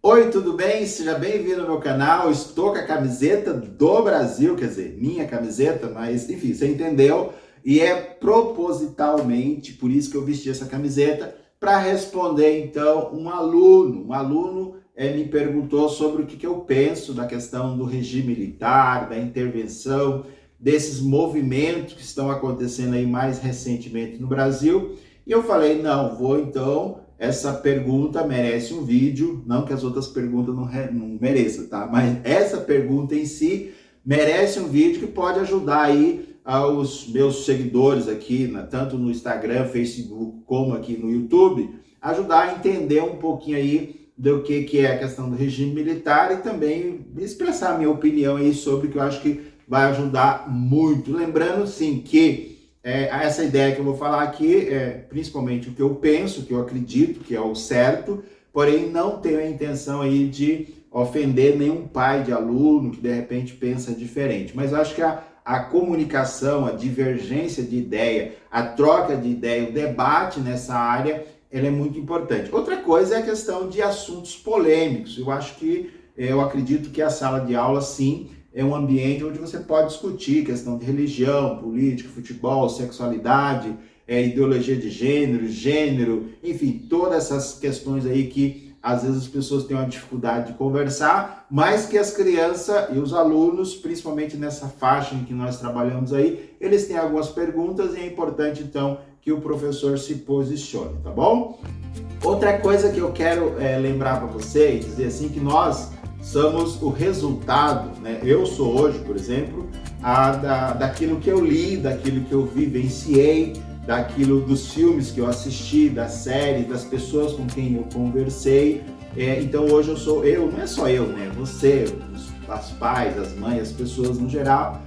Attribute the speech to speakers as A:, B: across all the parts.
A: Oi, tudo bem? Seja bem-vindo ao meu canal. Estou com a camiseta do Brasil, quer dizer, minha camiseta, mas enfim, você entendeu? E é propositalmente por isso que eu vesti essa camiseta para responder então um aluno. Me perguntou sobre o que eu penso da questão do regime militar, da intervenção, desses movimentos que estão acontecendo aí mais recentemente no Brasil. E eu falei, não, vou então. Essa pergunta merece um vídeo, não que as outras perguntas não mereçam, tá? Mas essa pergunta em si merece um vídeo que pode ajudar aí aos meus seguidores aqui, tanto no Instagram, Facebook, como aqui no YouTube, ajudar a entender um pouquinho aí do que é a questão do regime militar e também expressar a minha opinião aí sobre o que eu acho que vai ajudar muito. Lembrando, sim, que essa ideia que eu vou falar aqui é principalmente o que eu penso, o que eu acredito que é o certo, porém não tenho a intenção aí de ofender nenhum pai de aluno que de repente pensa diferente. Mas eu acho que a comunicação, a divergência de ideia, a troca de ideia, o debate nessa área, ela é muito importante. Outra coisa é a questão de assuntos polêmicos. Eu acredito que a sala de aula, sim, é um ambiente onde você pode discutir questão de religião, política, futebol, sexualidade, ideologia de gênero, enfim, todas essas questões aí que às vezes as pessoas têm uma dificuldade de conversar, mas que as crianças e os alunos, principalmente nessa faixa em que nós trabalhamos aí, eles têm algumas perguntas e é importante então que o professor se posicione, tá bom? Outra coisa que eu quero lembrar para vocês, dizer assim, que nós somos o resultado, né? Eu sou hoje, por exemplo, daquilo que eu li, daquilo que eu vivenciei, daquilo dos filmes que eu assisti, das séries, das pessoas com quem eu conversei. Então hoje eu sou eu, não é só eu, né? Você, os pais, as mães, as pessoas no geral,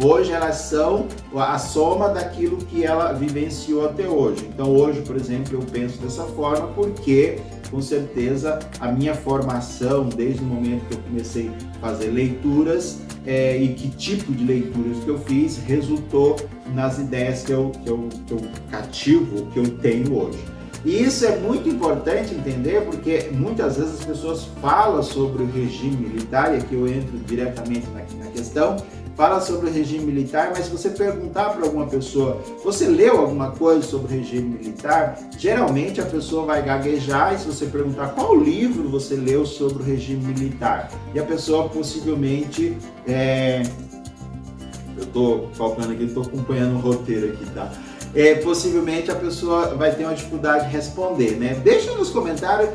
A: hoje elas são a soma daquilo que ela vivenciou até hoje. Então hoje, por exemplo, eu penso dessa forma porque, com certeza, a minha formação, desde o momento que eu comecei a fazer leituras e que tipo de leituras que eu fiz, resultou nas ideias que eu cativo, que eu tenho hoje. E isso é muito importante entender porque muitas vezes as pessoas falam sobre o regime militar, e aqui eu entro diretamente na questão, fala sobre o regime militar, mas se você perguntar para alguma pessoa, você leu alguma coisa sobre o regime militar? Geralmente a pessoa vai gaguejar, e se você perguntar qual livro você leu sobre o regime militar, e a pessoa possivelmente, eu estou faltando aqui, estou acompanhando o roteiro aqui, tá? Possivelmente a pessoa vai ter uma dificuldade de responder, né? Deixa nos comentários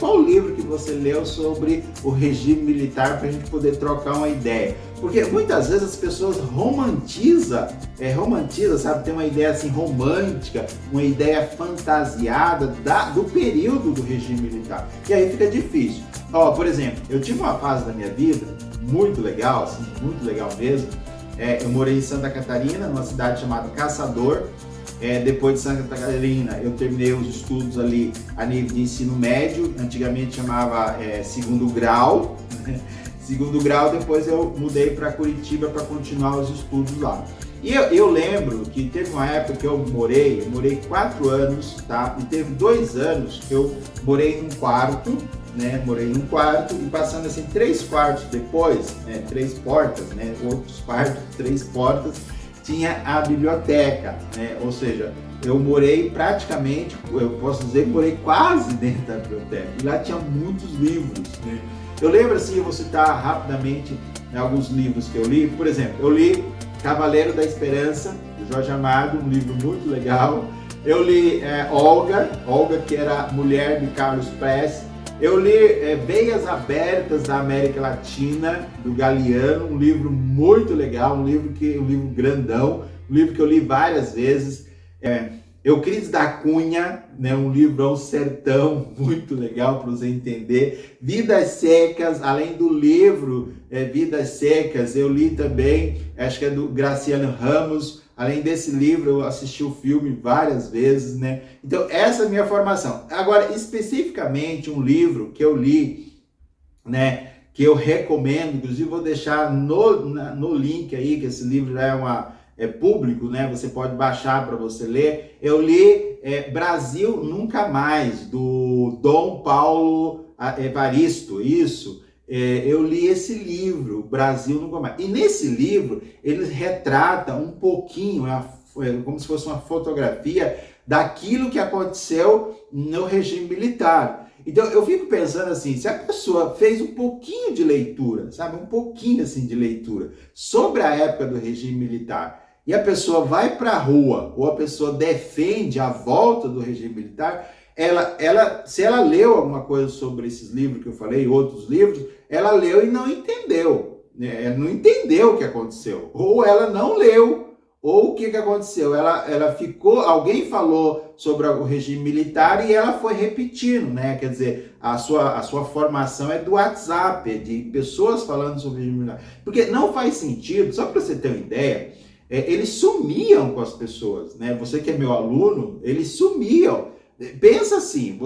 A: qual livro que você leu sobre o regime militar para a gente poder trocar uma ideia. Porque muitas vezes as pessoas romantizam, sabe? Tem uma ideia assim romântica, uma ideia fantasiada do período do regime militar. E aí fica difícil. Por exemplo, eu tive uma fase da minha vida muito legal, assim, muito legal mesmo. Eu morei em Santa Catarina, numa cidade chamada Caçador. Depois de Santa Catarina, eu terminei os estudos ali a nível de ensino médio, antigamente chamava segundo grau. Segundo grau, depois eu mudei para Curitiba para continuar os estudos lá. E eu lembro que teve uma época que eu morei 4 anos, tá? E teve 2 anos que eu morei num quarto, né? Morei num quarto e passando assim 3 quartos depois, 3 portas, né? Outros quartos, 3 portas, tinha a biblioteca, né? Ou seja, eu morei praticamente, eu posso dizer que morei quase dentro da biblioteca. E lá tinha muitos livros, né? Eu lembro assim, eu vou citar rapidamente alguns livros que eu li. Por exemplo, eu li Cavaleiro da Esperança, de Jorge Amado, um livro muito legal. Eu li Olga, que era mulher de Carlos Prestes. Eu li Veias Abertas da América Latina, do Galeano, um livro muito legal, um livro grandão, um livro que eu li várias vezes. Euclides da Cunha, né, um livrão sertão, muito legal para você entender. Vidas Secas, além do livro Vidas Secas, eu li também, acho que é do Graciano Ramos. Além desse livro, eu assisti o filme várias vezes, né? Então, essa é a minha formação. Agora, especificamente, um livro que eu li, né, que eu recomendo, inclusive vou deixar no link aí, que esse livro público, né? Você pode baixar para você ler. Eu li Brasil Nunca Mais, do Dom Paulo Evaristo, isso. Eu li esse livro, Brasil Nunca Mais. E nesse livro, ele retrata um pouquinho, como se fosse uma fotografia daquilo que aconteceu no regime militar. Então eu fico pensando assim, se a pessoa fez um pouquinho de leitura, sabe, um pouquinho assim de leitura sobre a época do regime militar, e a pessoa vai para a rua, ou a pessoa defende a volta do regime militar, se ela leu alguma coisa sobre esses livros que eu falei, outros livros, ela leu e não entendeu, né? Ela não entendeu o que aconteceu, ou ela não leu. Ou o que aconteceu? Ela ficou, alguém falou sobre o regime militar e ela foi repetindo, né? Quer dizer, a sua formação é do WhatsApp, é de pessoas falando sobre o regime militar. Porque não faz sentido, só para você ter uma ideia, eles sumiam com as pessoas, né? Você que é meu aluno, eles sumiam. Pensa assim,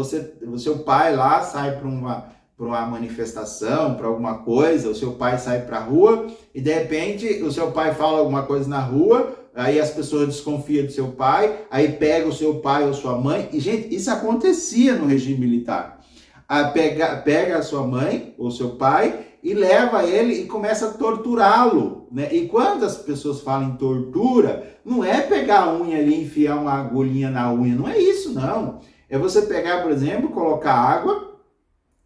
A: o seu pai lá sai para uma manifestação, para alguma coisa, o seu pai sai para a rua e de repente o seu pai fala alguma coisa na rua, aí as pessoas desconfiam do seu pai, aí pega o seu pai ou sua mãe, e gente, isso acontecia no regime militar. Pega a sua mãe ou seu pai e leva ele e começa a torturá-lo, né? E quando as pessoas falam em tortura, não é pegar a unha ali e enfiar uma agulhinha na unha, não é isso não. É você pegar, por exemplo, colocar água.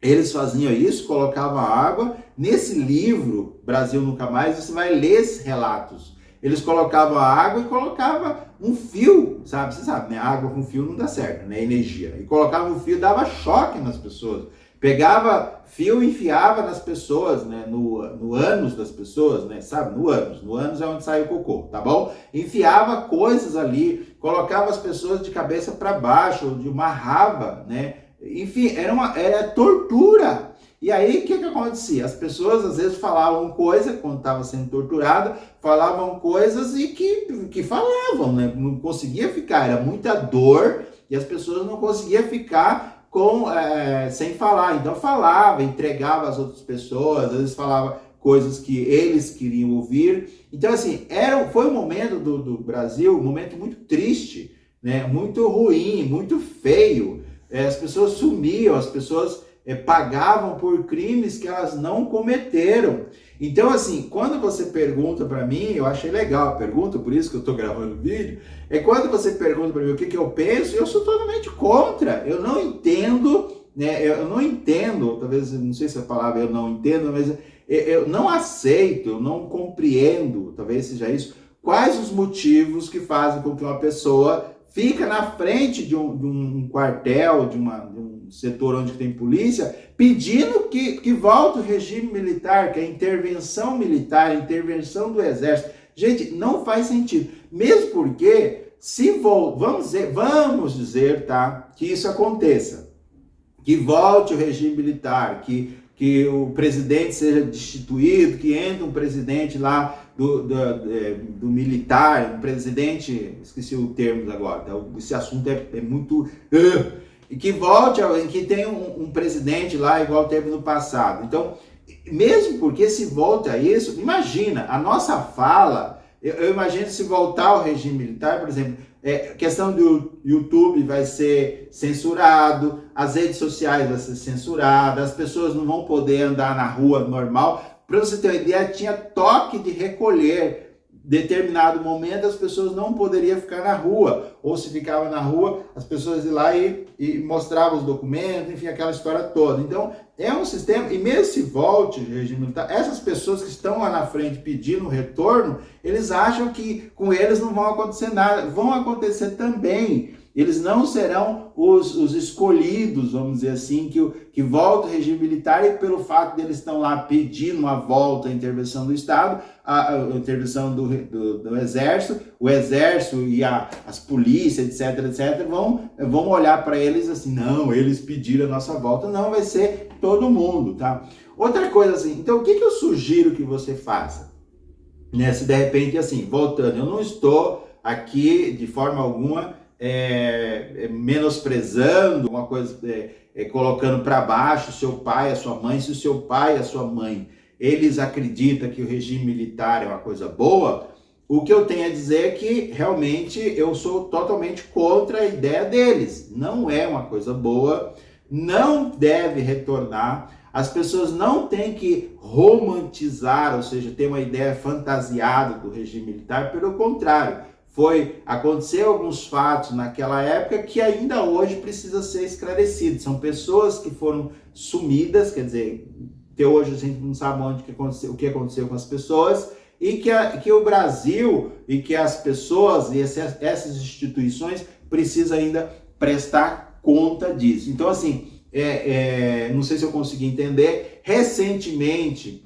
A: Eles faziam isso, colocavam água. Nesse livro, Brasil Nunca Mais, você vai ler esses relatos. Eles colocavam a água e colocavam um fio, sabe? Você sabe, né? Água com fio não dá certo, né? Energia. E colocava um fio, dava choque nas pessoas. Pegava fio e enfiava nas pessoas, né? No ânus das pessoas, né? Sabe? No ânus. No ânus é onde sai o cocô, tá bom? Enfiava coisas ali, colocava as pessoas de cabeça para baixo, amarrava, né? Enfim, era tortura. E aí, o que acontecia? As pessoas, às vezes, falavam coisa, quando estava sendo torturada, falavam coisas e que falavam, né? Não conseguia ficar, era muita dor, e as pessoas não conseguiam ficar sem falar. Então, falava, entregava às outras pessoas, às vezes falava coisas que eles queriam ouvir. Então, assim, foi um momento do Brasil, um momento muito triste, né? Muito ruim, muito feio. As pessoas sumiam, as pessoas pagavam por crimes que elas não cometeram. Então, assim, quando você pergunta para mim, eu achei legal a pergunta, por isso que eu estou gravando o vídeo, quando você pergunta para mim o que eu penso, eu sou totalmente contra. Eu não entendo, né? Eu não entendo, talvez, não sei se a palavra eu não entendo, mas eu não aceito, eu não compreendo, talvez seja isso, quais os motivos que fazem com que uma pessoa fica na frente de um quartel, de um setor onde tem polícia, pedindo que volte o regime militar, que a intervenção militar, a intervenção do exército. Gente, não faz sentido. Mesmo porque, vamos dizer, tá, que isso aconteça, que volte o regime militar, que o presidente seja destituído, que entre um presidente lá do militar, um presidente, esqueci o termo agora, tá? Esse assunto é muito... E que volte, que tenha um presidente lá igual teve no passado. Então, mesmo porque se volta a isso, imagina, a nossa fala, eu imagino se voltar ao regime militar, por exemplo, questão do YouTube vai ser censurado, as redes sociais vão ser censuradas, as pessoas não vão poder andar na rua normal. Para você ter uma ideia, tinha toque de recolher. Determinado momento as pessoas não poderiam ficar na rua, ou se ficava na rua, as pessoas iam lá e mostravam os documentos, enfim, aquela história toda. Então, é um sistema, e mesmo se volte o regime militar, essas pessoas que estão lá na frente pedindo retorno, eles acham que com eles não vão acontecer nada, vão acontecer também. Eles não serão os escolhidos, vamos dizer assim, que volta o regime militar, e pelo fato de eles estão lá pedindo uma volta à intervenção do Estado, a intervenção do Exército, o Exército e as polícias, etc, vão olhar para eles assim, não, eles pediram a nossa volta. Não, vai ser todo mundo, tá? Outra coisa assim, então o que eu sugiro que você faça? Né, se de repente, assim, voltando, eu não estou aqui de forma alguma menosprezando uma coisa, colocando para baixo o seu pai, a sua mãe. Se o seu pai e a sua mãe, eles acreditam que o regime militar é uma coisa boa, o que eu tenho a dizer é que realmente eu sou totalmente contra a ideia deles. Não é uma coisa boa, não deve retornar. As pessoas não têm que romantizar, ou seja, ter uma ideia fantasiada do regime militar, pelo contrário. Aconteceu alguns fatos naquela época que ainda hoje precisa ser esclarecido. São pessoas que foram sumidas, quer dizer, até hoje a gente não sabe o que aconteceu com as pessoas, e que o Brasil e que as pessoas e essas instituições precisam ainda prestar conta disso. Então, assim, não sei se eu consegui entender. Recentemente,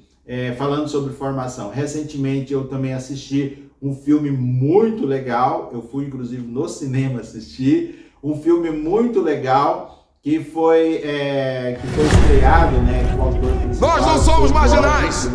A: falando sobre formação, recentemente eu também assisti um filme muito legal, eu fui inclusive no cinema assistir, um filme muito legal que foi estreado, né, com o autor principal.
B: Nós não somos marginais!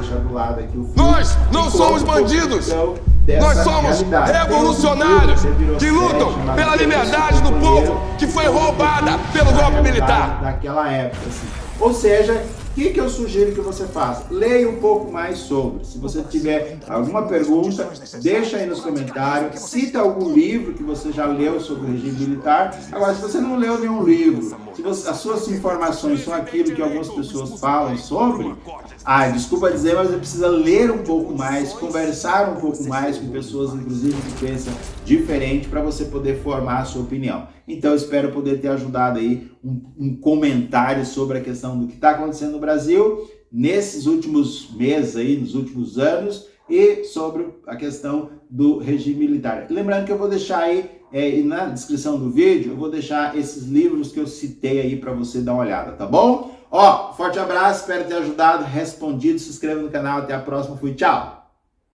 B: Nós não somos bandidos! Nós somos revolucionários que lutam pela liberdade do povo que foi roubada pelo golpe militar.
A: Daquela época, assim. Ou seja, o que eu sugiro que você faça? Leia um pouco mais sobre. Se você tiver alguma pergunta, deixa aí nos comentários. Cita algum livro que você já leu sobre o regime militar. Agora, se você não leu nenhum livro, as suas informações são aquilo que algumas pessoas falam sobre, desculpa dizer, mas você precisa ler um pouco mais, conversar um pouco mais com pessoas, inclusive, que pensam diferente, para você poder formar a sua opinião. Então, eu espero poder ter ajudado aí um comentário sobre a questão do que está acontecendo no Brasil nesses últimos meses aí, nos últimos anos, e sobre a questão do regime militar. Lembrando que eu vou deixar aí na descrição do vídeo, eu vou deixar esses livros que eu citei aí para você dar uma olhada, tá bom? Forte abraço, espero ter ajudado, respondido, se inscreva no canal, até a próxima, fui, tchau!